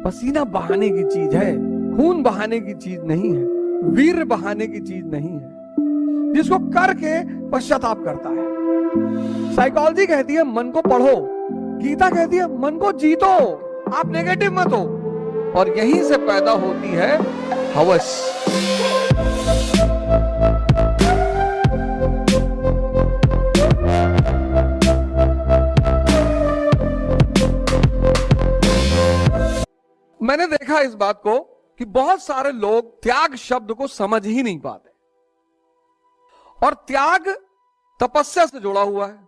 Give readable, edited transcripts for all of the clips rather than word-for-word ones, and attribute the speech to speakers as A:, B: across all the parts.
A: पसीना बहाने की चीज है, खून बहाने की चीज नहीं है, वीर बहाने की चीज नहीं है, जिसको करके पश्चाताप करता है। साइकोलॉजी कहती है मन को पढ़ो, गीता कहती है मन को जीतो, आप नेगेटिव मत हो। और यहीं से पैदा होती है हवस। मैंने देखा इस बात को कि बहुत सारे लोग त्याग शब्द को समझ ही नहीं पाते। और त्याग तपस्या से जुड़ा हुआ है।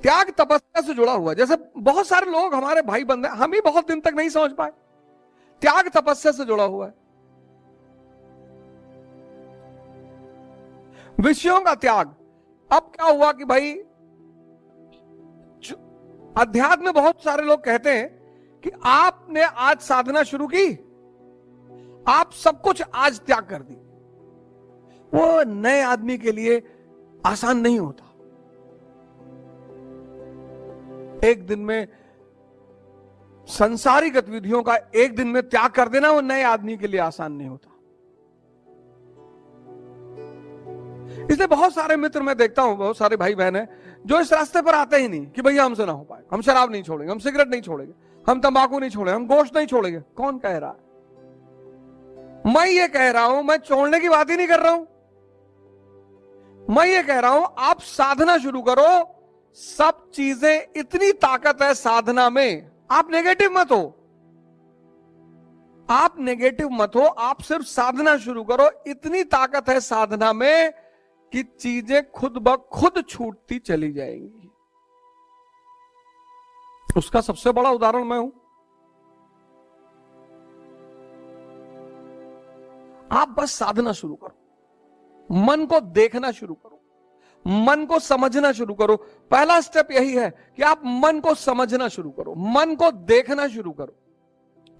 A: त्याग तपस्या से जुड़ा हुआ है। जैसे बहुत सारे लोग हमारे भाई बंधु, हम ही बहुत दिन तक नहीं समझ पाए। त्याग तपस्या से जुड़ा हुआ है। विषयों का त्याग। अब क्या हुआ कि भाई अध्यात्म में बहुत सारे लोग कहते हैं कि आपने आज साधना शुरू की, आप सब कुछ आज त्याग कर दी। वो नए आदमी के लिए आसान नहीं होता। एक दिन में संसारी गतिविधियों का एक दिन में त्याग कर देना वो नए आदमी के लिए आसान नहीं होता। इसलिए बहुत सारे मित्र मैं देखता हूं, बहुत सारे भाई बहन हैं जो इस रास्ते पर आते ही नहीं कि भैया हमसे ना हो पाए, हम शराब नहीं छोड़ेंगे, हम सिगरेट नहीं छोड़ेंगे, हम तंबाकू नहीं छोड़ेंगे, हम गोश्त नहीं छोड़ेंगे। कौन कह रहा है? मैं ये कह रहा हूं, मैं छोड़ने की बात ही नहीं कर रहा हूं। मैं ये कह रहा हूं आप साधना शुरू करो। सब चीजें, इतनी ताकत है साधना में। आप नेगेटिव मत हो, आप नेगेटिव मत हो, आप सिर्फ साधना शुरू करो। इतनी ताकत है साधना में कि चीजें खुद ब खुद छूटती चली जाएंगी। उसका सबसे बड़ा उदाहरण मैं हूं। आप बस साधना शुरू करो, मन को देखना शुरू करो, मन को समझना शुरू करो। पहला स्टेप यही है कि आप मन को समझना शुरू करो, मन को देखना शुरू करो।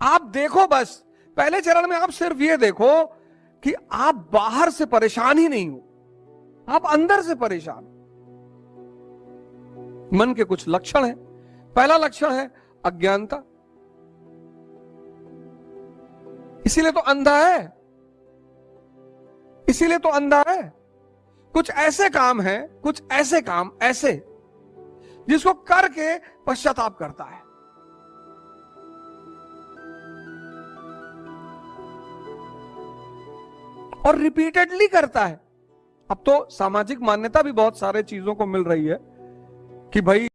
A: आप देखो, बस पहले चरण में आप सिर्फ ये देखो कि आप बाहर से परेशान ही नहीं हो, आप अंदर से परेशान। मन के कुछ लक्षण हैं। पहला लक्षण है अज्ञानता। इसीलिए तो अंधा है, इसीलिए तो अंधा है। कुछ ऐसे काम हैं, कुछ ऐसे काम ऐसे जिसको करके पश्चाताप करता है। और रिपीटेडली करता है। अब तो सामाजिक मान्यता भी बहुत सारे चीजों को मिल रही है कि भाई